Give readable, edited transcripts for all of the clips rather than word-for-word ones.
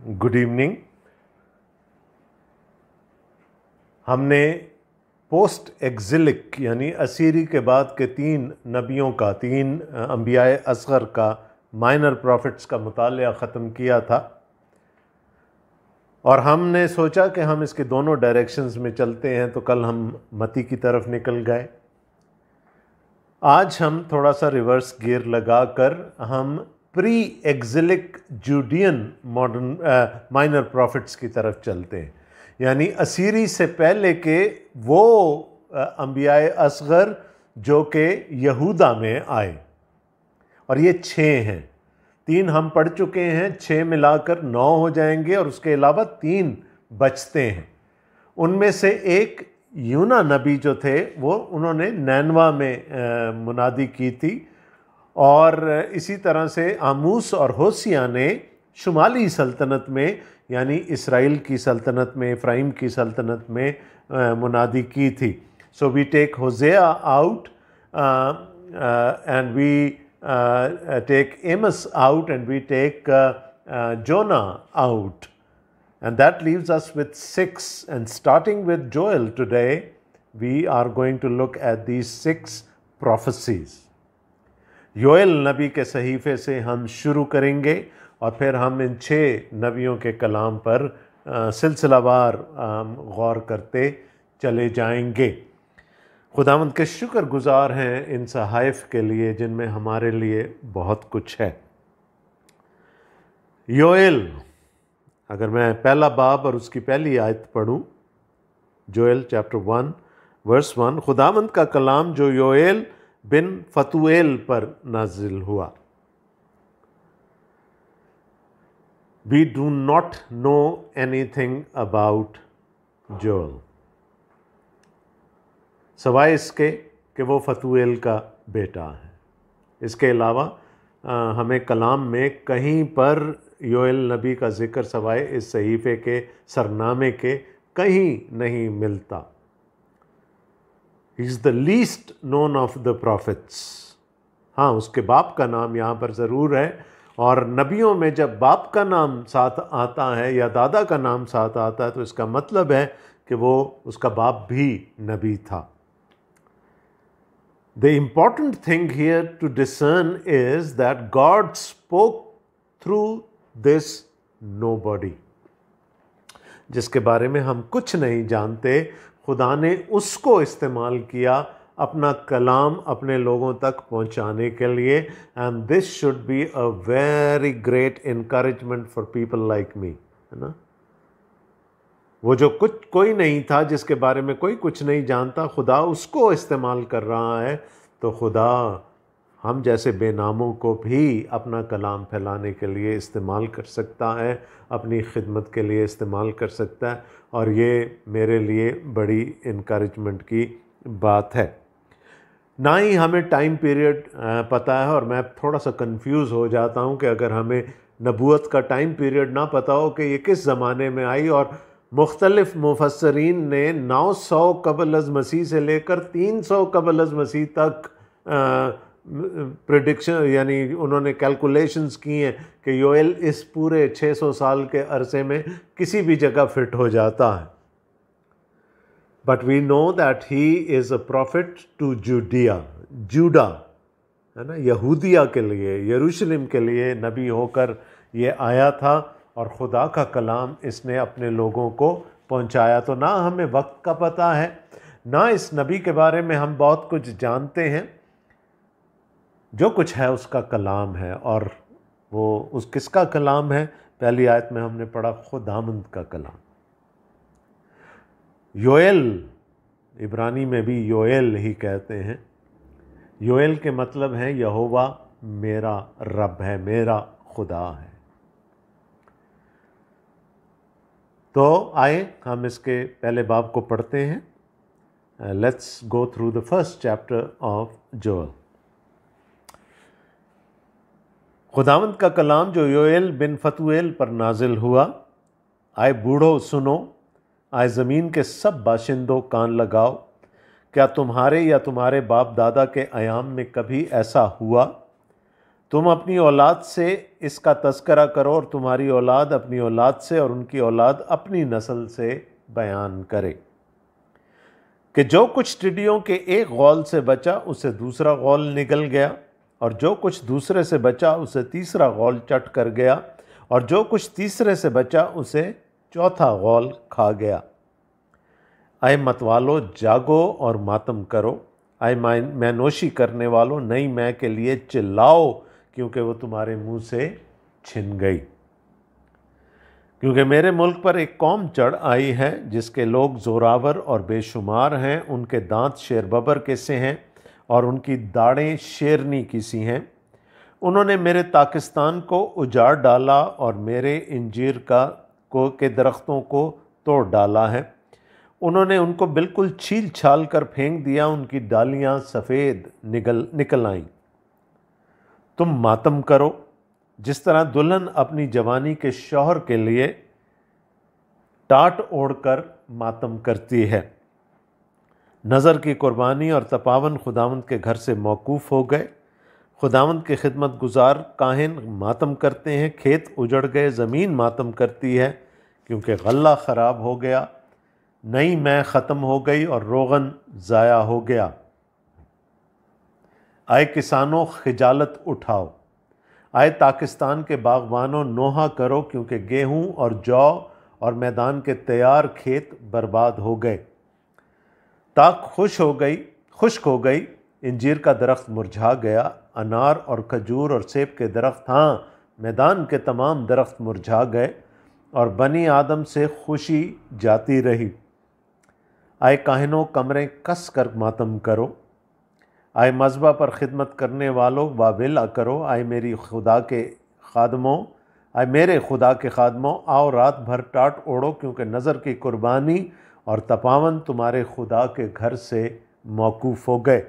Good evening. हमने post एक्जिलिक यानी असीरी के बाद के तीन नबियों का, तीन अंबियाए असगर का, माइनर प्रॉफिट्स का मुतालिया ख़त्म किया था और हमने सोचा कि हम इसके दोनों डायरेक्शंस में चलते हैं, तो कल हम मती की तरफ निकल गए। आज हम थोड़ा सा रिवर्स गियर लगाकर हम प्री एक्जिलिक जूडियन मॉडर्न माइनर प्रॉफिट्स की तरफ चलते हैं, यानी असीरी से पहले के वो अंबियाए असगर जो कि यहूदा में आए, और ये 6 हैं। 3 हम पढ़ चुके हैं, 6 मिलाकर 9 हो जाएंगे और उसके अलावा 3 बचते हैं। उनमें से एक यूना नबी जो थे वो उन्होंने नैनवा में मुनादी की थी, और इसी तरह से आमूस और होसिया ने शुमाली सल्तनत में यानी इसराइल की सल्तनत में, इफ्राइम की सल्तनत में मुनादी की थी। So we take Hosea out and we take Amos out and we take Jonah out, and that leaves us with 6. And starting with Joel today, we are going to look at these 6 prophecies. Joel नबी के सहीफ़े से हम शुरू करेंगे और फिर हम इन 6 नबियों के कलाम पर सिलसिलावार गौर करते चले जाएंगे। खुदावंद के शुक्रगुजार हैं इन सहाइफ के लिए जिनमें हमारे लिए बहुत कुछ है। योएल, अगर मैं पहला बाब और उसकी पहली आयत पढ़ूं, जोएल चैप्टर 1 वर्स 1, खुदावंद का कलाम जो योएल बिन फतूएल पर नाजिल हुआ। We do not know anything about Joel, सवाए इसके कि वो फतूएल का बेटा है। इसके अलावा हमें कलाम में कहीं पर योएल नबी का जिक्र सवाए इस सहीफ़े के सरनामे के कहीं नहीं मिलता। He is the least known of the profits. हाँ, उसके बाप का नाम यहाँ पर ज़रूर है, और नबियों में जब बाप का नाम साथ आता है या दादा का नाम साथ आता है तो इसका मतलब है कि वो उसका बाप भी नबी था। The important thing here to discern is that God spoke through this nobody, जिसके बारे में हम कुछ नहीं जानते। खुदा ने उसको इस्तेमाल किया अपना कलाम अपने लोगों तक पहुंचाने के लिए। And this should be a very great encouragement for people like me, है ना। वो जो कोई नहीं था, जिसके बारे में कोई कुछ नहीं जानता, खुदा उसको इस्तेमाल कर रहा है। तो खुदा हम जैसे बेनामों को भी अपना कलाम फैलाने के लिए इस्तेमाल कर सकता है, अपनी खिदमत के लिए इस्तेमाल कर सकता है, और ये मेरे लिए बड़ी इनकरेजमेंट की बात है। ना ही हमें टाइम पीरियड पता है, और मैं थोड़ा सा कंफ्यूज हो जाता हूँ कि अगर हमें नबूवत का टाइम पीरियड ना पता हो कि ये किस ज़माने में आई, और मुख्तलिफ मुफस्सरीन ने 900 कबल अज़ मसीह से लेकर 300 कबल अज़ मसीह तक प्रेडिक्शन यानी उन्होंने कैलकुलेशंस की हैं कि योएल इस पूरे 600 साल के अरसे में किसी भी जगह फिट हो जाता है। But we know that he is a prophet to Judea, Judah, है ना, यहूदिया के लिए, यरूशलेम के लिए नबी होकर ये आया था, और खुदा का कलाम इसने अपने लोगों को पहुंचाया। तो ना हमें वक्त का पता है, ना इस नबी के बारे में हम बहुत कुछ जानते हैं। जो कुछ है उसका कलाम है, और वो उस किसका कलाम है? पहली आयत में हमने पढ़ा खुदावंद का कलाम। योएल, इब्रानी में भी योएल ही कहते हैं। योएल के मतलब है यहोवा मेरा रब है, मेरा खुदा है। तो आए हम इसके पहले बाब को पढ़ते हैं। Let's go through the first chapter of Joel. खुदावंद का कलाम जो योएल बिन फतूएल पर नाजिल हुआ। आए बूढ़ो सुनो, आए ज़मीन के सब बाशिंदों कान लगाओ। क्या तुम्हारे या तुम्हारे बाप दादा के अयाम में कभी ऐसा हुआ तुम अपनी औलाद से इसका तज़किरा करो और तुम्हारी औलाद अपनी औलाद से और उनकी औलाद अपनी नस्ल से बयान करे कि जो कुछ टिड्डियों के एक गौल से बचा उसे दूसरा गौल निगल गया, और जो कुछ दूसरे से बचा उसे तीसरा गौल चट कर गया, और जो कुछ तीसरे से बचा उसे चौथा गौल खा गया। आए मतवालो, जागो और मातम करो। आए मैनोशी करने वालों, नई मै के लिए चिल्लाओ, क्योंकि वो तुम्हारे मुंह से छिन गई। क्योंकि मेरे मुल्क पर एक कौम चढ़ आई है जिसके लोग जोरावर और बेशुमार हैं, उनके दांत शेरबबर के से हैं और उनकी दाढ़ें शेरनी की सी हैं। उन्होंने मेरे पाकिस्तान को उजाड़ डाला और मेरे इंजीर के दरख्तों को तोड़ डाला है। उन्होंने उनको बिल्कुल छील छाल कर फेंक दिया, उनकी डालियां सफ़ेद निकल आईं। तुम मातम करो जिस तरह दुल्हन अपनी जवानी के शौहर के लिए टाट ओढ़कर मातम करती है। नज़र की कुर्बानी और तपावन खुदावंद के घर से मौकूफ़ हो गए। खुदावंद के खिदमत गुजार काहिन मातम करते हैं। खेत उजड़ गए, ज़मीन मातम करती है क्योंकि गल्ला ख़राब हो गया। नई मै ख़त्म हो गई और रोगन ज़ाया हो गया। आए किसानों, खिजालत उठाओ। आए पाकिस्तान के बागबानों, नोहा करो, क्योंकि गेहूं और जौ और मैदान के तैयार खेत बर्बाद हो गए। ताक खुश्क हो गई, इंजीर का दरख्त मुरझा गया। अनार और खजूर और सेब के दरख्त, हाँ, मैदान के तमाम दरख्त मुरझा गए और बनी आदम से खुशी जाती रही। आए काहिनों, कमरें कस कर मातम करो। आए मज़बा पर ख़िदमत करने वालों, वाविला करो। आए मेरे खुदा के ख़ादमों, आओ रात भर टाट ओढ़ो, क्योंकि नज़र की कुर्बानी और तपावन तुम्हारे खुदा के घर से मौकूफ़ हो गए।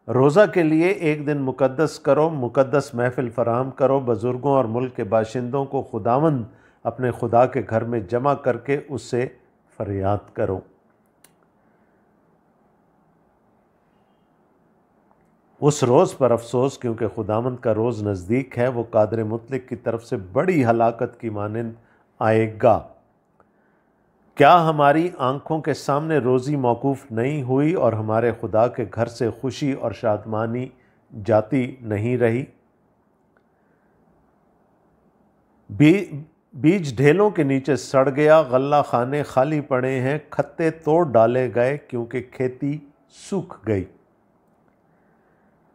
रोज़ा के लिए एक दिन मुक़द्दस करो, मुक़द्दस महफ़िल फ़राहम करो। बुज़ुर्गों और मुल्क के बाशिंदों को खुदावंद अपने खुदा के घर में जमा करके उससे फरियाद करो। उस रोज़ पर अफसोस, क्योंकि खुदावंद का रोज़ नज़दीक है। वो कादिर मुतलक की तरफ से बड़ी हलाकत की मानंद आएगा। क्या हमारी आँखों के सामने रोज़ी मौकूफ़ नहीं हुई और हमारे खुदा के घर से खुशी और शादमानी जाती नहीं रही? बीज ढेलों के नीचे सड़ गया, गल्ला खाने खाली पड़े हैं, खत्ते तोड़ डाले गए क्योंकि खेती सूख गई।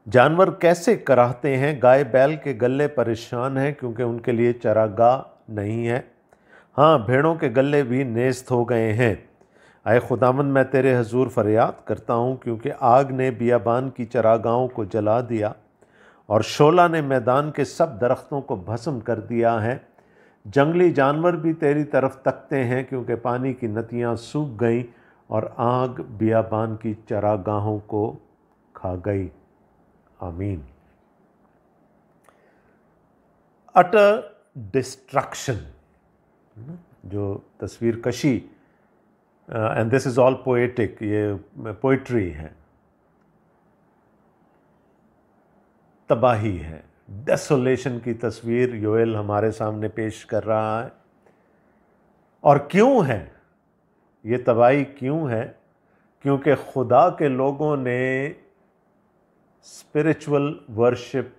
जानवर कैसे कराहते हैं, गाय बैल के गले परेशान हैं क्योंकि उनके लिए चरागाह नहीं है। हाँ, भेड़ों के गले भी नेस्त हो गए हैं। आए खुदावंद, मैं तेरे हजूर फरियाद करता हूँ, क्योंकि आग ने बियाबान की चरागाहों को जला दिया और शोला ने मैदान के सब दरख्तों को भस्म कर दिया है। जंगली जानवर भी तेरी तरफ तकते हैं, क्योंकि पानी की नदियाँ सूख गईं और आग बियाबान की चरागाहों को खा गई। आमीन। अटर डिस्ट्रक्शन, जो तस्वीर कशी, and this is all poetic, ये पोइट्री है, तबाही है, डेसोलेशन की तस्वीर योएल हमारे सामने पेश कर रहा है। और क्यों है ये तबाही? क्यों है? क्योंकि खुदा के लोगों ने स्पिरिचुअल वर्शिप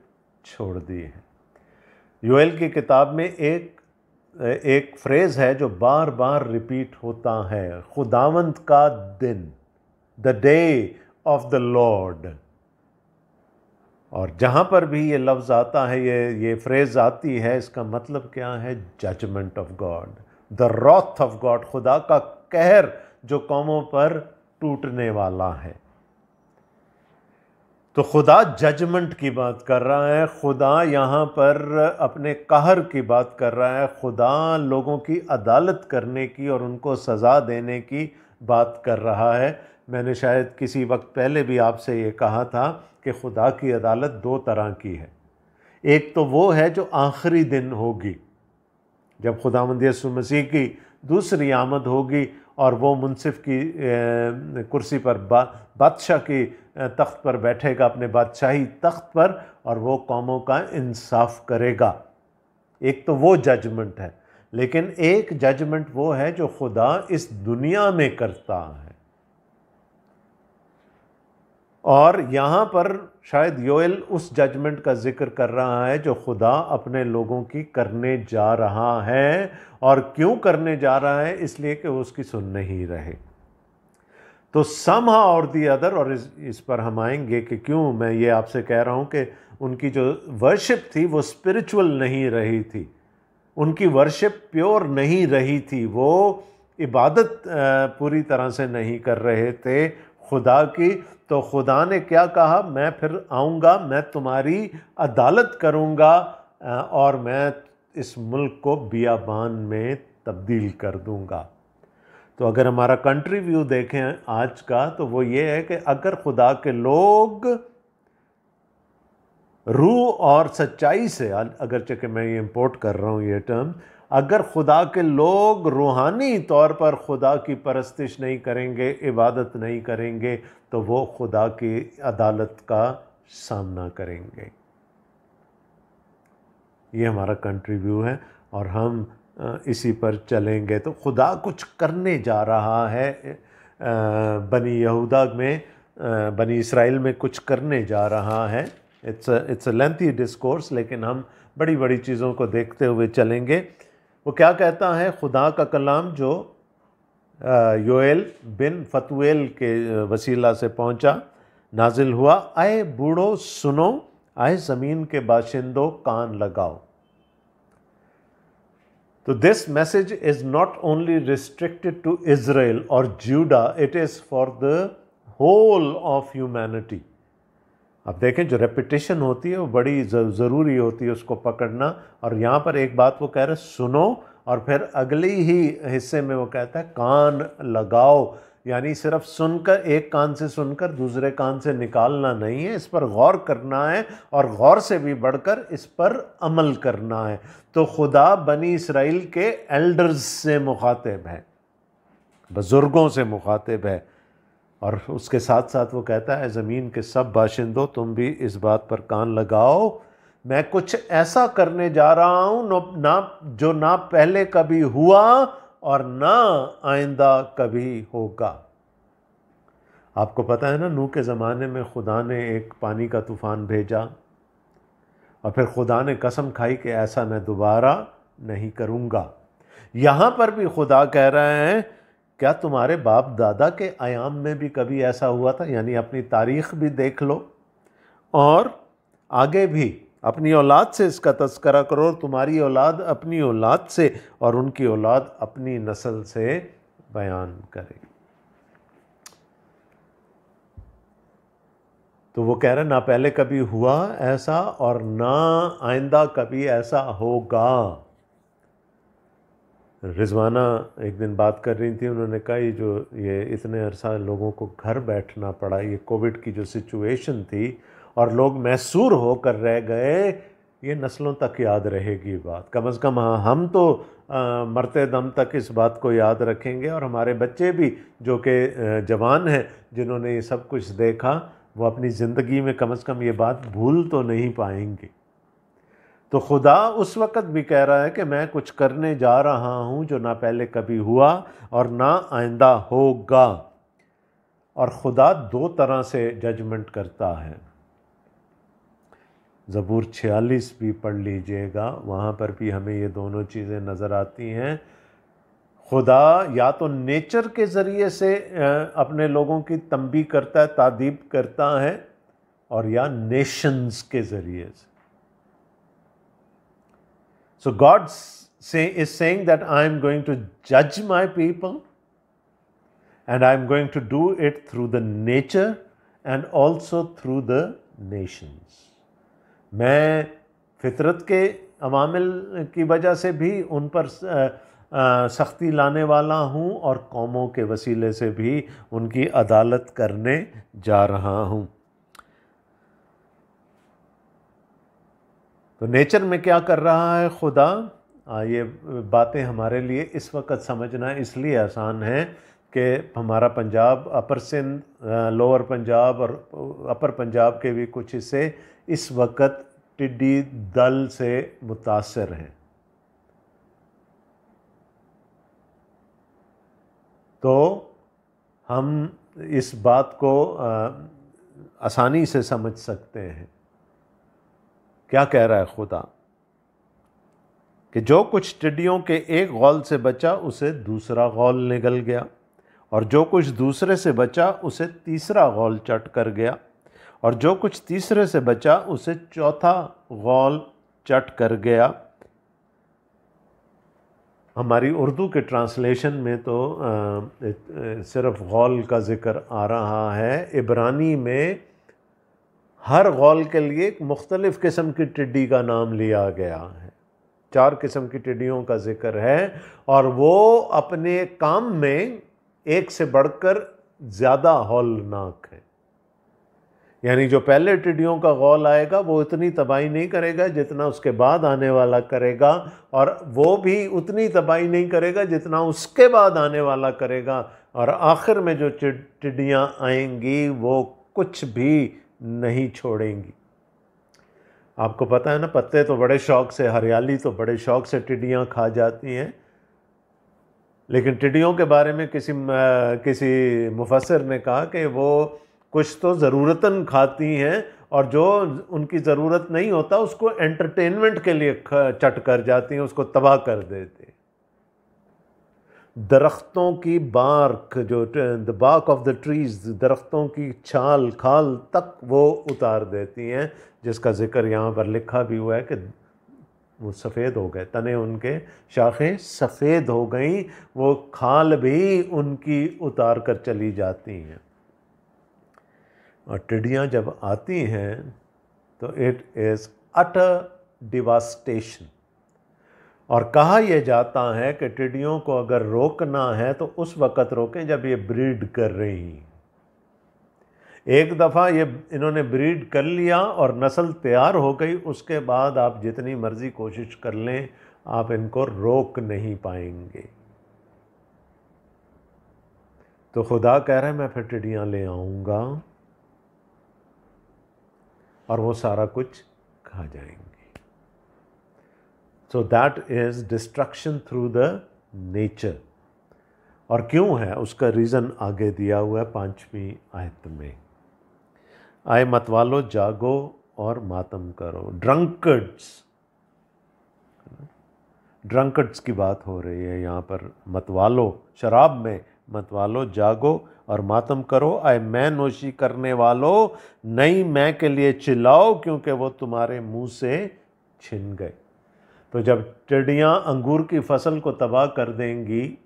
छोड़ दी है। योएल की किताब में एक फ्रेज़ है जो बार बार रिपीट होता है, खुदावंद का दिन, the day of the Lord. और जहाँ पर भी ये लफ्ज़ आता है, ये फ्रेज़ आती है, इसका मतलब क्या है? Judgement of God, the wrath of God, खुदा का कहर जो कौमों पर टूटने वाला है। तो खुदा जजमेंट की बात कर रहा है, खुदा यहाँ पर अपने कहर की बात कर रहा है, खुदा लोगों की अदालत करने की और उनको सज़ा देने की बात कर रहा है। मैंने शायद किसी वक्त पहले भी आपसे ये कहा था कि खुदा की अदालत दो तरह की है। एक तो वो है जो आखिरी दिन होगी, जब खुदावंद यीशु मसीह की दूसरी आमद होगी और वो मुनसिफ की कुर्सी पर बादशाह की तख्त पर बैठेगा, अपने बादशाही तख्त पर, और वो कौमों का इंसाफ करेगा। एक तो वो जजमेंट है, लेकिन एक जजमेंट वो है जो खुदा इस दुनिया में करता है। और यहाँ पर शायद योएल उस जजमेंट का जिक्र कर रहा है जो खुदा अपने लोगों की करने जा रहा है। और क्यों करने जा रहा है? इसलिए कि वो उसकी सुन नहीं रहे। तो समहाउ और दी अदर, और इस पर हम आएंगे कि क्यों मैं ये आपसे कह रहा हूँ कि उनकी जो वर्शिप थी वो स्पिरिचुअल नहीं रही थी, उनकी वर्शिप प्योर नहीं रही थी, वो इबादत पूरी तरह से नहीं कर रहे थे खुदा की। तो खुदा ने क्या कहा? मैं फिर आऊँगा, मैं तुम्हारी अदालत करूँगा और मैं इस मुल्क को बियाबान में तब्दील कर दूँगा। तो अगर हमारा कंट्री व्यू देखें आज का, तो वो ये है कि अगर खुदा के लोग रूह और सच्चाई से, अगरचे कि मैं ये इंपोर्ट कर रहा हूँ ये टर्म, अगर खुदा के लोग रूहानी तौर पर खुदा की परस्तिश नहीं करेंगे, इबादत नहीं करेंगे, तो वो खुदा की अदालत का सामना करेंगे। ये हमारा कंट्री व्यू है और हम इसी पर चलेंगे। तो खुदा कुछ करने जा रहा है, बनी यहूदा में, बनी इसराइल में कुछ करने जा रहा है। इट्स अ लेंथी डिस्कोर्स, लेकिन हम बड़ी बड़ी चीज़ों को देखते हुए चलेंगे। वो क्या कहता है खुदा का कलाम जो योएल बिन फतूएल के वसीला से पहुंचा, नाजिल हुआ, आए बूढ़ो सुनो, आए ज़मीन के बाशिंदों कान लगाओ। तो this message is not only restricted to Israel और Judah, it is for the whole of humanity. अब देखें, जो रेपिटेशन होती है वो बड़ी ज़रूरी होती है उसको पकड़ना। और यहाँ पर एक बात वो कह रहे सुनो, और फिर अगली ही हिस्से में वो कहता है कान लगाओ। यानी सिर्फ सुनकर, एक कान से सुनकर दूसरे कान से निकालना नहीं है, इस पर गौर करना है और गौर से भी बढ़कर इस पर अमल करना है। तो खुदा बनी इसराइल के एल्डर्स से मुखातिब है, बुजुर्गों से मुखातिब है। और उसके साथ साथ वो कहता है ज़मीन के सब बाशिंदों, तुम भी इस बात पर कान लगाओ, मैं कुछ ऐसा करने जा रहा हूँ जो ना पहले कभी हुआ और ना आइंदा कभी होगा। आपको पता है ना, नूह के ज़माने में खुदा ने एक पानी का तूफ़ान भेजा और फिर खुदा ने कसम खाई कि ऐसा मैं दोबारा नहीं करूँगा। यहाँ पर भी खुदा कह रहे हैं, क्या तुम्हारे बाप दादा के आयाम में भी कभी ऐसा हुआ था? यानी अपनी तारीख़ भी देख लो और आगे भी अपनी औलाद से इसका तज़करा करो, तुम्हारी औलाद अपनी औलाद से और उनकी औलाद अपनी नस्ल से बयान करे। तो वो कह रहे ना पहले कभी हुआ ऐसा और ना आइंदा कभी ऐसा होगा। रिजवाना एक दिन बात कर रही थी, उन्होंने कहा ये इतने अरसा लोगों को घर बैठना पड़ा, ये कोविड की जो सिचुएशन थी और लोग मैसूर होकर रह गए, ये नस्लों तक याद रहेगी बात। कम से कम हाँ, हम तो मरते दम तक इस बात को याद रखेंगे और हमारे बच्चे भी जो कि जवान हैं, जिन्होंने ये सब कुछ देखा, वो अपनी ज़िंदगी में कम से कम ये बात भूल तो नहीं पाएंगे। तो खुदा उस वक़्त भी कह रहा है कि मैं कुछ करने जा रहा हूँ जो ना पहले कभी हुआ और ना आइंदा होगा। और खुदा दो तरह से जजमेंट करता है। ज़बूर 46 भी पढ़ लीजिएगा, वहाँ पर भी हमें ये दोनों चीज़ें नज़र आती हैं। खुदा या तो नेचर के ज़रिए से अपने लोगों की तंबीह करता है, तादीब करता है, और या नेशंस के ज़रिए से। So God is saying that I am going to judge my people and I am going to do it through the nature and also through the nations. मैं फितरत के अवामिल की वजह से भी उन पर सख्ती लाने वाला हूँ और कौमों के वसीले से भी उनकी अदालत करने जा रहा हूँ। तो नेचर में क्या कर रहा है खुदा? ये बातें हमारे लिए इस वक्त समझना इसलिए आसान है कि हमारा पंजाब, अपर सिंध, लोअर पंजाब और अपर पंजाब के भी कुछ हिस्से इस वक्त टिड्डी दल से मुतासर हैं। तो हम इस बात को आसानी से समझ सकते हैं। क्या कह रहा है खुदा कि जो कुछ टिड्डियों के एक गौल से बचा उसे दूसरा गौल निगल गया, और जो कुछ दूसरे से बचा उसे तीसरा गौल चट कर गया, और जो कुछ तीसरे से बचा उसे चौथा गौल चट कर गया। हमारी उर्दू के ट्रांसलेशन में तो सिर्फ गौल का ज़िक्र आ रहा है। इब्रानी में हर गौल के लिए एक मुख्तलिफ़ किस्म की टिड्डी का नाम लिया गया है। 4 किस्म की टिड्डियों का जिक्र है, और वो अपने काम में एक से बढ़कर ज़्यादा हौलनाक है। यानी जो पहले टिड्डियों का गौल आएगा वो इतनी तबाही नहीं करेगा जितना उसके बाद आने वाला करेगा, और वो भी उतनी तबाही नहीं करेगा जितना उसके बाद आने वाला करेगा, और आखिर में जो टिड्डियाँ आएंगी वो कुछ भी नहीं छोड़ेंगी। आपको पता है ना, पत्ते तो बड़े शौक़ से, हरियाली तो बड़े शौक़ से टिड्डियाँ खा जाती हैं, लेकिन टिड्डियों के बारे में किसी मुफस्सिर ने कहा कि वो कुछ तो ज़रूरतन खाती हैं, और जो उनकी ज़रूरत नहीं होता उसको एंटरटेनमेंट के लिए चट कर जाती हैं, उसको तबाह कर देती हैं। दरख्तों की बार्क, जो the bark of the trees, दरख्तों की छाल खाल तक वो उतार देती हैं, जिसका ज़िक्र यहाँ पर लिखा भी हुआ है कि वो सफ़ेद हो गए, तने उनके, शाखें सफ़ेद हो गई, वो खाल भी उनकी उतार कर चली जाती हैं। और टिड्डियाँ जब आती हैं तो इट इज़ अटर डिवास्टेशन। और कहा यह जाता है कि टिड्डियों को अगर रोकना है तो उस वक़्त रोकें जब ये ब्रीड कर रही हैं। एक दफ़ा ये इन्होंने ब्रीड कर लिया और नस्ल तैयार हो गई, उसके बाद आप जितनी मर्ज़ी कोशिश कर लें, आप इनको रोक नहीं पाएंगे। तो खुदा कह रहा है मैं फिर टिड्डियाँ ले आऊँगा और वो सारा कुछ खा जाएंगे। So that is destruction through the nature. और क्यों है उसका रीज़न आगे दिया हुआ है 5वीं आयत में। आए मतवालो जागो और मातम करो। ड्रंकर्ड्स की बात हो रही है यहाँ पर। मतवालो, शराब में मतवालो, जागो और मातम करो। आए मैं नोशी करने वालों, नई मैं के लिए चिल्लाओ, क्योंकि वो तुम्हारे मुंह से छिन गए। तो जब टिड्डियाँ अंगूर की फसल को तबाह कर देंगी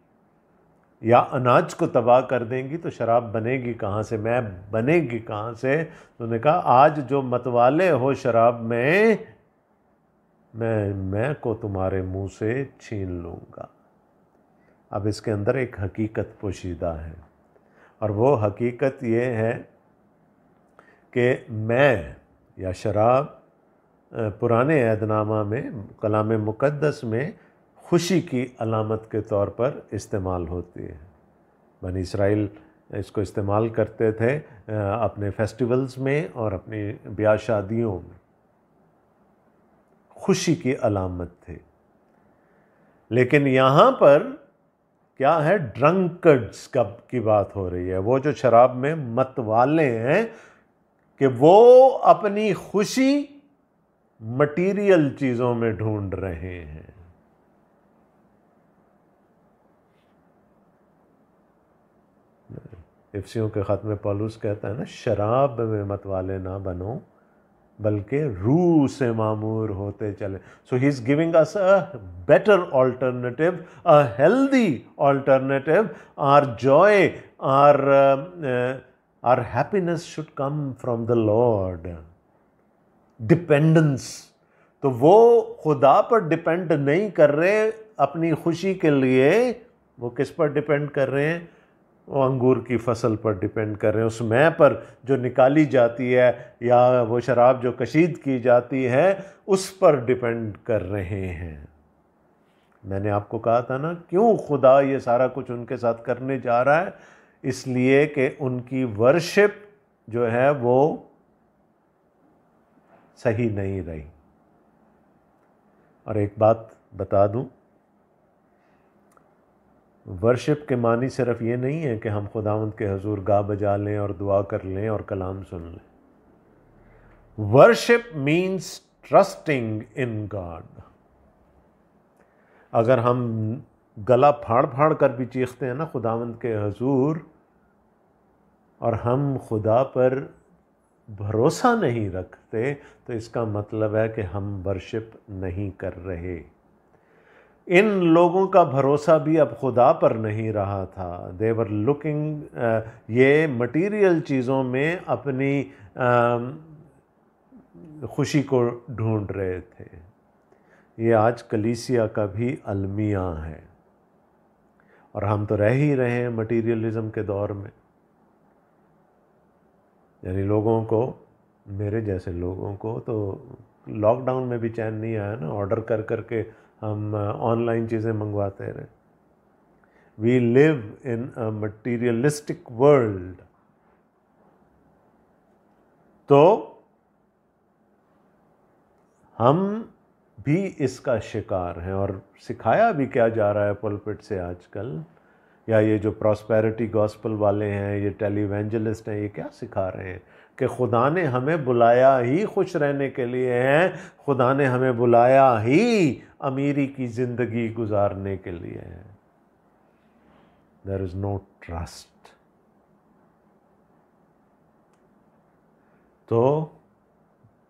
या अनाज को तबाह कर देंगी तो शराब बनेगी कहाँ से, मैं बनेगी कहाँ से। तो उन्होंने कहा आज जो मतवाले हो शराब में, मैं को तुम्हारे मुंह से छीन लूँगा। अब इसके अंदर एक हकीकत पोशीदा है, और वो हकीकत ये है कि मैं या शराब पुराने अहदनामा में, कलाम मुक़द्दस में खुशी की अलामत के तौर पर इस्तेमाल होती है। बनी इसराइल इसको इस्तेमाल करते थे अपने फेस्टिवल्स में और अपनी ब्याह शादियों में, खुशी की अलामत थे। लेकिन यहाँ पर क्या है, ड्रंकर्ड्स की बात हो रही है। वो जो शराब में मतवाले हैं कि वो अपनी खुशी मटीरियल चीज़ों में ढूंढ रहे हैं। इफ्सियों के ख़त में पौलुस कहता है ना, शराब में मतवाले ना बनो बल्कि रूह से मामूर होते चले। So he is giving us a better alternative, a healthy alternative. Our joy, our happiness should come from the lord. Dependence, तो वो खुदा पर डिपेंड नहीं कर रहे अपनी खुशी के लिए। वो किस पर डिपेंड कर रहे हैं? वो अंगूर की फसल पर डिपेंड कर रहे हैं, उस मैं पर जो निकाली जाती है, या वो शराब जो कशीद की जाती है, उस पर डिपेंड कर रहे हैं। मैंने आपको कहा था ना, क्यों खुदा ये सारा कुछ उनके साथ करने जा रहा है? इसलिए कि उनकी वर्शिप जो है वो सही नहीं रही। और एक बात बता दूं, वर्शिप के मानी सिर्फ ये नहीं है कि हम खुदावंद के हजूर गा बजा लें और दुआ कर लें और कलाम सुन लें। Worship means trusting in God. अगर हम गला फाड़ फाड़ कर भी चीखते हैं ना खुदावंद के हजूर, और हम खुदा पर भरोसा नहीं रखते, तो इसका मतलब है कि हम वर्शिप नहीं कर रहे। इन लोगों का भरोसा भी अब खुदा पर नहीं रहा था। दे वर लुकिंग, ये मटीरियल चीज़ों में अपनी खुशी को ढूंढ रहे थे। ये आज कलीसिया का भी अलमिया है, और हम तो रह ही रहे हैं मटीरियलिज्म के दौर में। यानी लोगों को, मेरे जैसे लोगों को तो लॉकडाउन में भी चैन नहीं आया ना, ऑर्डर कर करके हम ऑनलाइन चीज़ें मंगवाते रहे। We live in a materialistic world. तो हम भी इसका शिकार हैं। और सिखाया भी क्या जा रहा है पुलपिट से आजकल, या ये जो प्रॉस्पेरिटी गॉस्पल वाले हैं, ये टेलीवेंजलिस्ट हैं, ये क्या सिखा रहे हैं कि खुदा ने हमें बुलाया ही खुश रहने के लिए है, खुदा ने हमें बुलाया ही अमीरी की ज़िंदगी गुजारने के लिए है। There is no trust. तो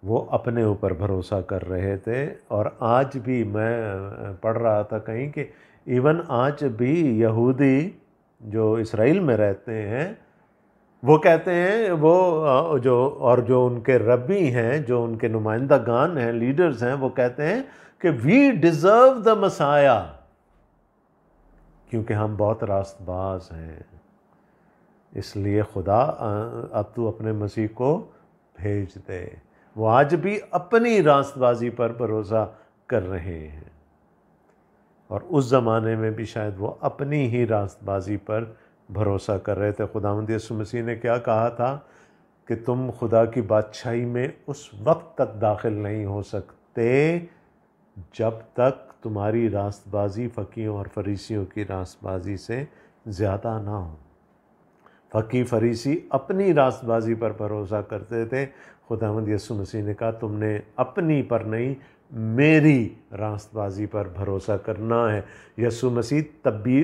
वो अपने ऊपर भरोसा कर रहे थे। और आज भी मैं पढ़ रहा था कहीं कि इवन आज भी यहूदी जो इसराइल में रहते हैं, वो कहते हैं, वो जो उनके रब्बी हैं, जो उनके नुमाइंदागान हैं, लीडर्स हैं, वो कहते हैं कि वी डिज़र्व द मसाया, क्योंकि हम बहुत रास्तबाज हैं, इसलिए खुदा अब तू अपने मसीह को भेज दे। वो आज भी अपनी रास्तबाजी पर भरोसा कर रहे हैं, और उस ज़माने में भी शायद वो अपनी ही रास्तबाजी पर भरोसा कर रहे थे। खुदावंद यीशु मसीह ने क्या कहा था कि तुम खुदा की बादशाही में उस वक्त तक दाखिल नहीं हो सकते जब तक तुम्हारी रास्तबाजी फ़कीयों और फरीसियों की रास्तबाजी से ज़्यादा ना हो। फ़की फरीसी अपनी रास्तबाजी पर भरोसा करते थे। खुदावंद यीशु मसीह ने कहा तुमने अपनी पर नहीं, मेरी रास्तबाजी पर भरोसा करना है। यीशु मसीह तभी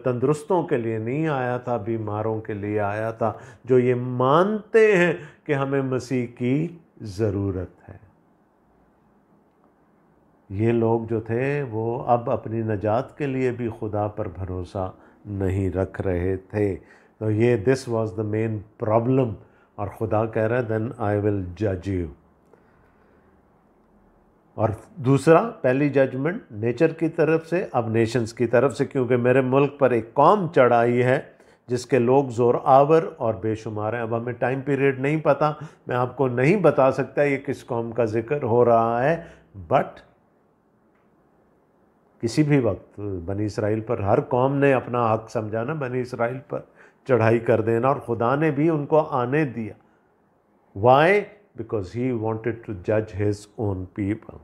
तंदुरुस्तों के लिए नहीं आया था, बीमारों के लिए आया था, जो ये मानते हैं कि हमें मसीह की ज़रूरत है। ये लोग जो थे वो अब अपनी नजात के लिए भी खुदा पर भरोसा नहीं रख रहे थे। तो ये this was the main problem. और खुदा कह रहा है देन आई विल जज यू। और दूसरा, पहली जजमेंट नेचर की तरफ से, अब नेशंस की तरफ से, क्योंकि मेरे मुल्क पर एक कौम चढ़ आई है जिसके लोग ज़ोर आवर और बेशुमार हैं। अब हमें टाइम पीरियड नहीं पता, मैं आपको नहीं बता सकता ये किस कौम का जिक्र हो रहा है, बट किसी भी वक्त बनी इसराइल पर हर कौम ने अपना हक समझा ना बनी इसराइल पर चढ़ाई कर देना, और खुदा ने भी उनको आने दिया। Why? Because he wanted to जज हिज ओन पीपल।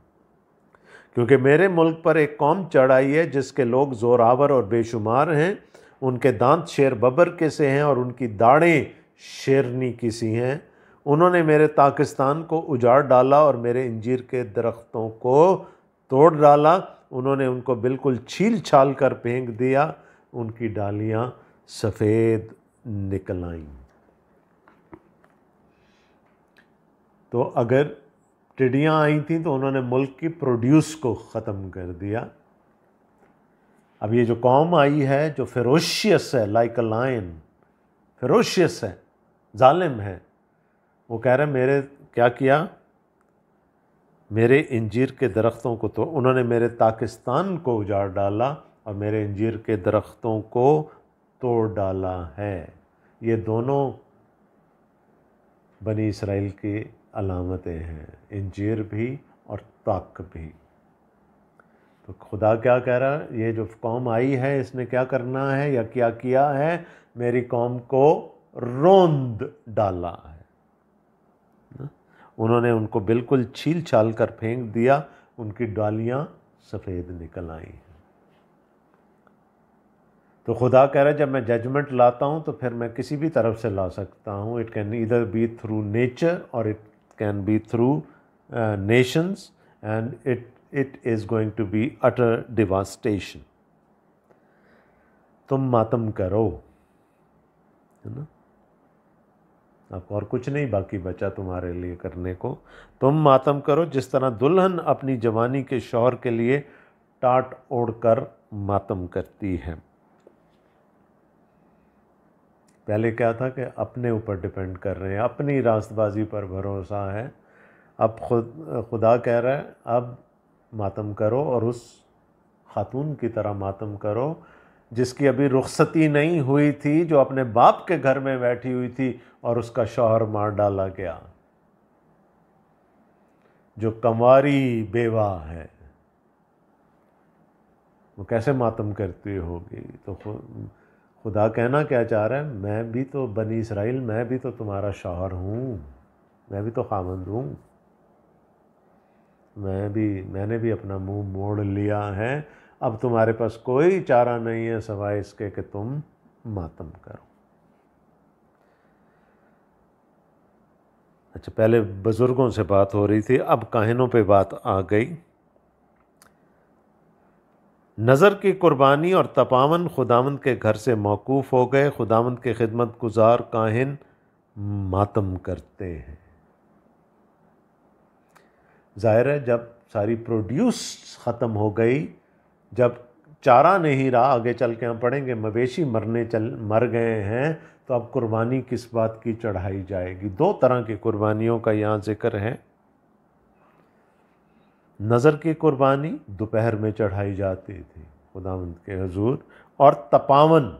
क्योंकि मेरे मुल्क पर एक कौम चढ़ आई है जिसके लोग ज़ोरावर और बेशुमार हैं, उनके दांत शेर बबर के से हैं और उनकी दाढ़ें शेरनी की सी हैं। उन्होंने मेरे पाकिस्तान को उजाड़ डाला और मेरे इंजीर के दरख्तों को तोड़ डाला। उन्होंने उनको बिल्कुल छील छाल कर फेंक दिया, उनकी डालियां सफ़ेद निकल आईं। तो अगर टिड्डियाँ आई थी तो उन्होंने मुल्क की प्रोड्यूस को ख़त्म कर दिया। अब ये जो कौम आई है जो फेरोशियस है, लाइक अ लायन, फेरोशियस है, जालिम है, वो कह रहे मेरे क्या किया, मेरे इंजीर के दरख्तों को, तो उन्होंने मेरे पाकिस्तान को उजाड़ डाला और मेरे इंजीर के दरख्तों को तोड़ डाला है। ये दोनों बनी इसराइल की अलामतें हैं, इंजीर भी और ताक भी। तो खुदा क्या कह रहा है, ये जो कौम आई है इसने क्या करना है या क्या किया है, मेरी कौम को रोंद डाला है। उन्होंने उनको बिल्कुल छील छाल कर फेंक दिया, उनकी डालियां सफ़ेद निकल आई। तो खुदा कह रहा है जब मैं जजमेंट लाता हूँ तो फिर मैं किसी भी तरफ से ला सकता हूँ। It can either be through nature और it can be through nations and it is going to be utter devastation. तुम मातम करो, है ना, आपको और कुछ नहीं बाकी बचा तुम्हारे लिए करने को। तुम मातम करो जिस तरह दुल्हन अपनी जवानी के शौहर के लिए टाट ओढ़कर मातम करती है। पहले क्या था कि अपने ऊपर डिपेंड कर रहे हैं, अपनी रास्तबाजी पर भरोसा है। अब खुदा कह रहा है अब मातम करो और उस खातून की तरह मातम करो जिसकी अभी रुखसती नहीं हुई थी, जो अपने बाप के घर में बैठी हुई थी और उसका शौहर मार डाला गया, जो कंवारी बेवा है, वो कैसे मातम करती होगी। तो खुदा कहना क्या चाह रहा है, मैं भी तो बनी इसराइल, मैं भी तो तुम्हारा शौहर हूँ, मैं भी तो खामंद हूँ, मैंने भी अपना मुंह मोड़ लिया है। अब तुम्हारे पास कोई चारा नहीं है सिवाय इसके कि तुम मातम करो। अच्छा, पहले बुजुर्गों से बात हो रही थी, अब काहिनों पे बात आ गई। नज़र की कुर्बानी और तपावन खुदावंद के घर से मौकूफ़ हो गए। खुदावंद के खिदमत गुजार काहिन मातम करते हैं। जाहिर है जब सारी प्रोड्यूस ख़त्म हो गई, जब चारा नहीं रहा, आगे चल के हम पढ़ेंगे मवेशी मर गए हैं, तो अब कुर्बानी किस बात की चढ़ाई जाएगी। दो तरह की कुर्बानियों का यहाँ जिक्र है। नज़र की कुर्बानी दोपहर में चढ़ाई जाती थी खुदावंद के हुजूर, और तपावन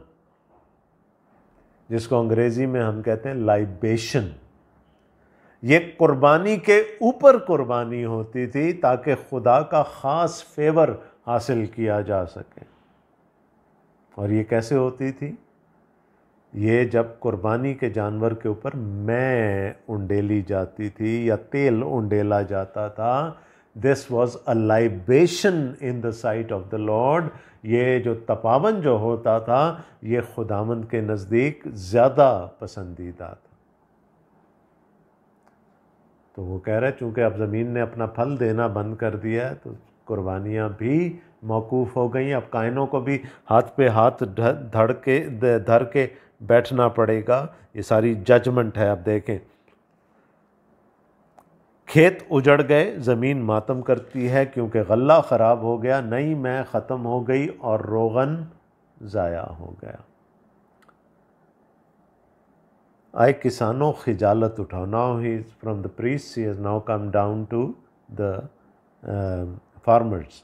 जिसको अंग्रेज़ी में हम कहते हैं लाइबेशन, ये कुर्बानी के ऊपर कुर्बानी होती थी ताकि खुदा का ख़ास फेवर हासिल किया जा सके। और ये कैसे होती थी, ये जब कुर्बानी के जानवर के ऊपर मैं उंडेली जाती थी या तेल उंडेला जाता था, this was a libation in the sight of the lord. ये जो तपावन जो होता था, ये खुदावंद के नज़दीक ज़्यादा पसंदीदा था। तो वो कह रहे चूँकि अब ज़मीन ने अपना फल देना बंद कर दिया है, तो कुर्बानियाँ भी मौकूफ़ हो गई। अब कायनों को भी हाथ पे हाथ धर के बैठना पड़ेगा। ये सारी जजमेंट है। अब देखें, खेत उजड़ गए, ज़मीन मातम करती है क्योंकि गल्ला ख़राब हो गया, नई मैं ख़त्म हो गई और रोगन ज़ाया हो गया। आए किसानों खिजालत उठाओ। Now he is from the priest, he has now come down to the farmers.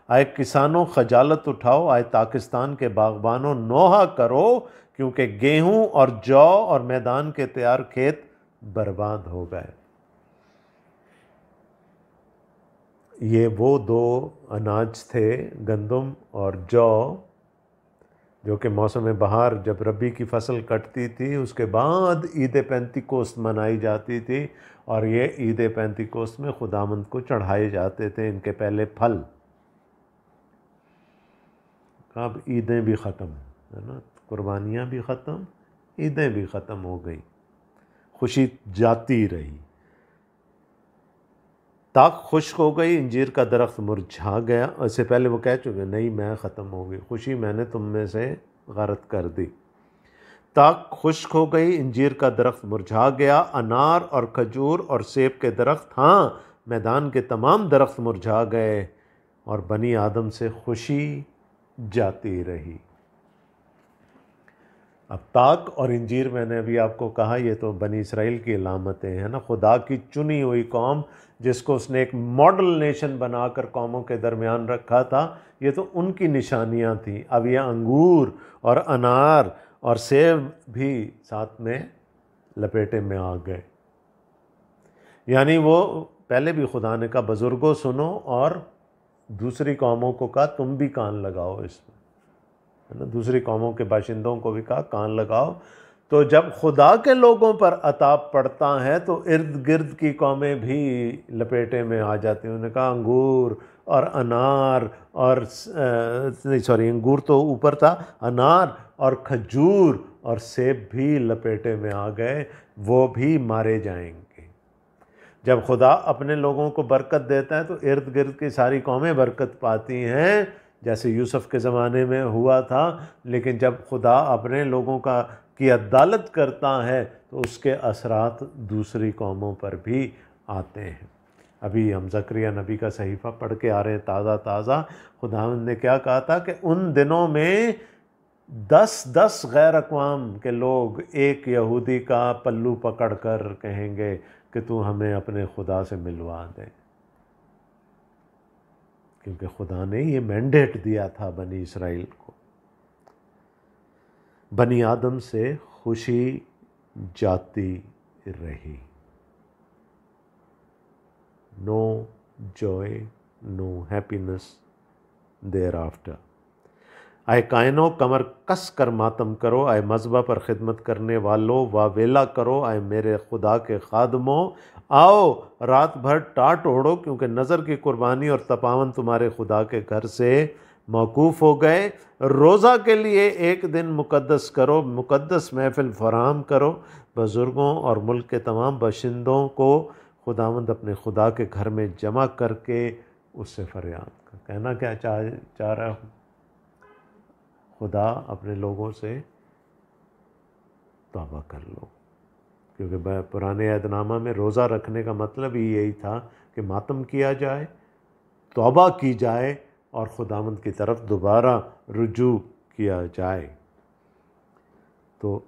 आए किसानों खजालत उठाओ, आए पाकिस्तान के बागबानों नोहा करो, क्योंकि गेहूं और जौ और मैदान के तैयार खेत बर्बाद हो गए। ये वो दो अनाज थे, गंदम और जौ, जो कि मौसम बहार जब रबी की फसल कटती थी उसके बाद ईद पेंतिकोस्त मनाई जाती थी, और ये ईद पेंतिकोस्त में खुदावंद को चढ़ाए जाते थे इनके पहले फल। अब ईदें भी ख़त्म, है ना, कुर्बानियाँ भी ख़त्म, ईदें भी ख़त्म हो गई, खुशी जाती रही। ताक खुश्क हो गई, इंजीर का दरख्त मुरझा गया। इससे पहले वो कह चुके नहीं मैं ख़त्म हो गई, खुशी मैंने तुम में से गारत कर दी। ताक खुश्क हो गई, इंजीर का दरख्त मुरझा गया। अनार और खजूर और सेब के दरख्त, हाँ, मैदान के तमाम दरख्त मुरझा गए, और बनी आदम से खुशी जाती रही। अब ताक और इंजीर मैंने अभी आपको कहा, ये तो बनी इसराइल की अलामतें हैं ना, खुदा की चुनी हुई कौम जिसको उसने एक मॉडल नेशन बनाकर कौमों के दरमियान रखा था, ये तो उनकी निशानियां थी। अब ये अंगूर और अनार और सेब भी साथ में लपेटे में आ गए। यानी वो पहले भी खुदा ने कहा बुजुर्गों सुनो और दूसरी कौमों को कहा तुम भी कान लगाओ इसमें, है ना, दूसरी कौमों के बाशिंदों को भी कहा कान लगाओ। तो जब खुदा के लोगों पर अताप पड़ता है तो इर्द गिर्द की कौमें भी लपेटे में आ जाती हैं। उन्होंने कहा अंगूर और अनार और नहीं सॉरी, अंगूर तो ऊपर था, अनार और खजूर और सेब भी लपेटे में आ गए, वो भी मारे जाएंगे। जब खुदा अपने लोगों को बरकत देता है तो इर्द गिर्द की सारी कौमें बरकत पाती हैं, जैसे यूसुफ के ज़माने में हुआ था। लेकिन जब खुदा अपने लोगों की अदालत करता है तो उसके असरात दूसरी कौमों पर भी आते हैं। अभी हम ज़करिया नबी का सहीफ़ा पढ़ के आ रहे हैं ताज़ा ताज़ा। खुदावंद ने क्या कहा था कि उन दिनों में 10-10 गैर अक़वाम के लोग एक यहूदी का पल्लू पकड़ कर कहेंगे कि तू हमें अपने खुदा से मिलवा दे, क्योंकि खुदा ने ये मैंडेट दिया था बनी इसराइल को। बनी आदम से खुशी जाती रही, no joy no happiness thereafter. आए कायनो कमर कस कर मातम करो, आए मज़बा पर ख़िदमत करने वालों वावेला करो, आए मेरे खुदा के खादमों आओ रात भर टाट ओढ़ो, क्योंकि नज़र की कुर्बानी और तपावन तुम्हारे खुदा के घर से मौकूफ़ हो गए। रोज़ा के लिए एक दिन मुक़द्दस करो, मुक़द्दस महफ़िल फराहम करो। बुज़ुर्गों और मुल्क के तमाम बाशिंदों को खुदावंद अपने खुदा के घर में जमा करके उससे फरियाद कर। कहना क्या चाह रहा हूँ, खुदा अपने लोगों से तौबा कर लो, क्योंकि पुराने अहदनामा में रोज़ा रखने का मतलब ही यही था कि मातम किया जाए, तौबा की जाए और खुदावंद की तरफ दोबारा रुजू किया जाए। तो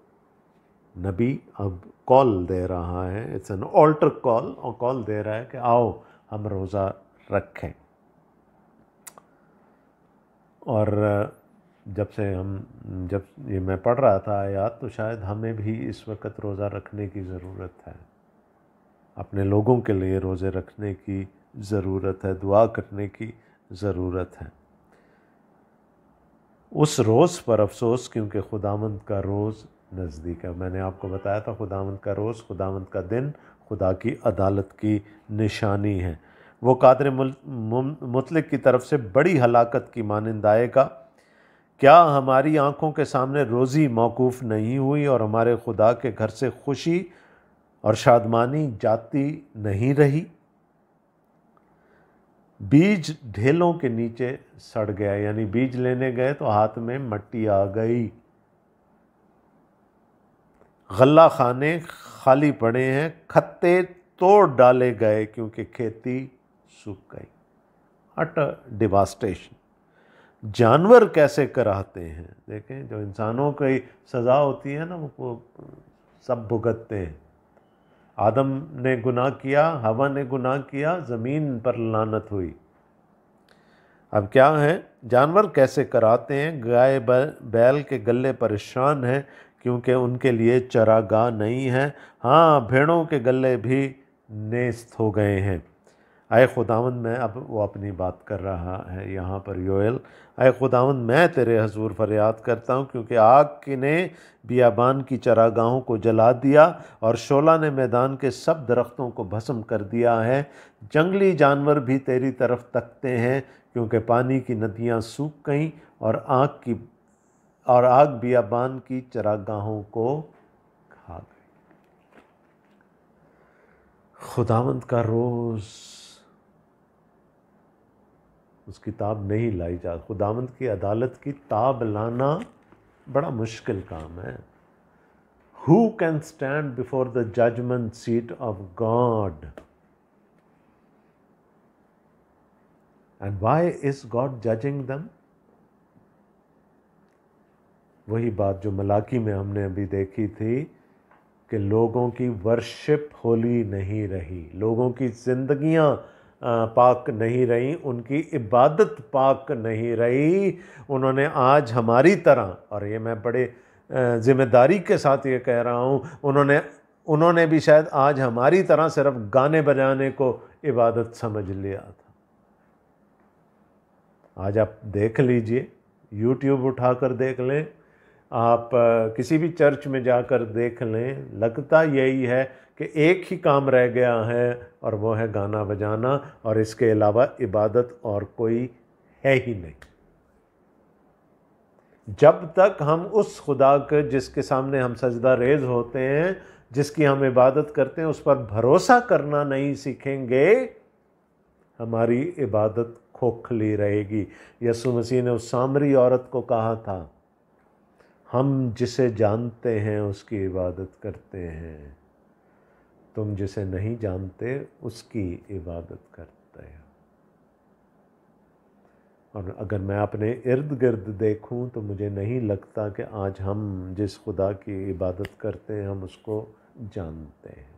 नबी अब कॉल दे रहा है, इट्स एन ऑल्टर कॉल, और कॉल दे रहा है कि आओ हम रोज़ा रखें। और जब ये मैं पढ़ रहा था आयात, तो शायद हमें भी इस वक्त रोज़ा रखने की ज़रूरत है, अपने लोगों के लिए रोज़े रखने की ज़रूरत है, दुआ करने की ज़रूरत है। उस रोज़ पर अफसोस, क्योंकि खुदावंद का रोज़ नज़दीक है। मैंने आपको बताया था खुदावंद का रोज़, खुदावंद का दिन खुदा की अदालत की निशानी है। वो कादिर मुतलक की तरफ से बड़ी हलाकत की मानिंद आएगा। क्या हमारी आँखों के सामने रोज़ी मौकूफ़ नहीं हुई और हमारे खुदा के घर से खुशी और शादमानी जाती नहीं रही? बीज ढेलों के नीचे सड़ गया, यानी बीज लेने गए तो हाथ में मट्टी आ गई। गल्ला खाने खाली पड़े हैं, खत्ते तोड़ डाले गए क्योंकि खेती सूख गई। अटर डिवास्टेशन। जानवर कैसे कराते हैं, देखें, जो इंसानों की सज़ा होती है ना, वो सब भुगतते हैं। आदम ने गुनाह किया, हवा ने गुनाह किया, ज़मीन पर लानत हुई। अब क्या है, जानवर कैसे कराते हैं? गाय बैल के गले परेशान हैं क्योंकि उनके लिए चरागाह नहीं है। हाँ, भेड़ों के गले भी नेस्त हो गए हैं। आए खुदावंद, मैं, अब वो अपनी बात कर रहा है यहाँ पर योएल, आए खुदावंद मैं तेरे हजूर फरियाद करता हूँ, क्योंकि आग ने बियाबान की चरागाहों को जला दिया और शोला ने मैदान के सब दरख्तों को भस्म कर दिया है। जंगली जानवर भी तेरी तरफ तकते हैं, क्योंकि पानी की नदियाँ सूख गईं और आग बियाबान की चरागाहों को खा गई। खुदावंद का रोज़, उसकी ताब नहीं लाई जा। खुदावंद की अदालत की ताब लाना बड़ा मुश्किल काम है। Who can stand before the judgment seat of God? And why is God judging them? वही बात जो मलाकी में हमने अभी देखी थी कि लोगों की वर्शिप होली नहीं रही, लोगों की जिंदगियां पाक नहीं रही, उनकी इबादत पाक नहीं रही। उन्होंने आज हमारी तरह, और ये मैं बड़े ज़िम्मेदारी के साथ ये कह रहा हूँ, उन्होंने भी शायद आज हमारी तरह सिर्फ गाने बजाने को इबादत समझ लिया था। आज आप देख लीजिए, यूट्यूब उठाकर देख लें, आप किसी भी चर्च में जाकर देख लें, लगता यही है कि एक ही काम रह गया है और वो है गाना बजाना, और इसके अलावा इबादत और कोई है ही नहीं। जब तक हम उस खुदा के जिसके सामने हम सजदा रेज होते हैं, जिसकी हम इबादत करते हैं, उस पर भरोसा करना नहीं सीखेंगे, हमारी इबादत खोखली रहेगी। यीशु मसीह ने उस सामरी औरत को कहा था, हम जिसे जानते हैं उसकी इबादत करते हैं, तुम जिसे नहीं जानते उसकी इबादत करते हो। और अगर मैं अपने इर्द गिर्द देखूं तो मुझे नहीं लगता कि आज हम जिस खुदा की इबादत करते हैं हम उसको जानते हैं।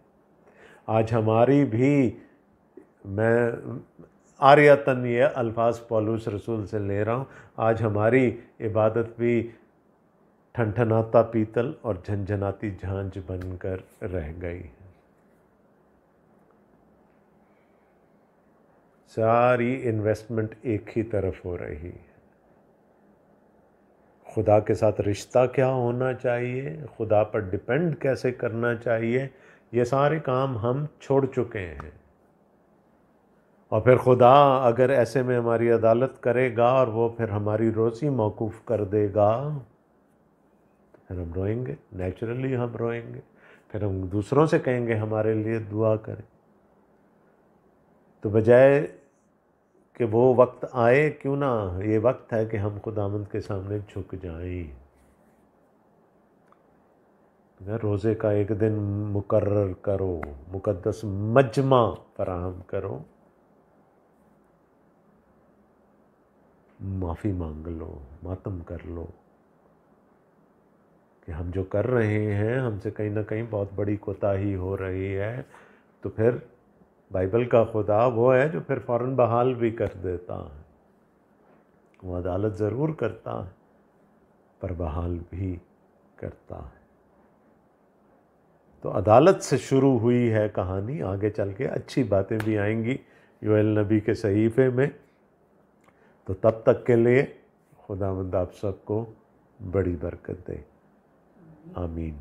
आज हमारी भी, मैं आर्यतन ये अल्फाज पौलुस रसूल से ले रहा हूँ, आज हमारी इबादत भी ठनठनाता पीतल और झंझनाती झांझ बनकर रह गई है। सारी इन्वेस्टमेंट एक ही तरफ हो रही है। खुदा के साथ रिश्ता क्या होना चाहिए, खुदा पर डिपेंड कैसे करना चाहिए, ये सारे काम हम छोड़ चुके हैं। और फिर खुदा अगर ऐसे में हमारी अदालत करेगा और वो फिर हमारी रोज़ी मौकूफ़ कर देगा, तो फिर हम रोएंगे, नेचुरली हम रोएंगे। फिर हम दूसरों से कहेंगे हमारे लिए दुआ करें। तो बजाय कि वो वक्त आए, क्यों ना ये वक्त है कि हम खुदावंद के सामने झुक जाएं। रोज़े का एक दिन मुकर्रर करो, मुकद्दस मजमा फराहम करो, माफ़ी मांग लो, मातम कर लो कि हम जो कर रहे हैं हमसे कहीं ना कहीं बहुत बड़ी कोताही हो रही है। तो फिर बाइबल का खुदा वो है जो फिर फ़ौरन बहाल भी कर देता है। वो अदालत ज़रूर करता है पर बहाल भी करता है। तो अदालत से शुरू हुई है कहानी, आगे चल के अच्छी बातें भी आएंगी योएल नबी के सहीफ़े में। तो तब तक के लिए खुदावंद आप सबको बड़ी बरकत दे। आमीन।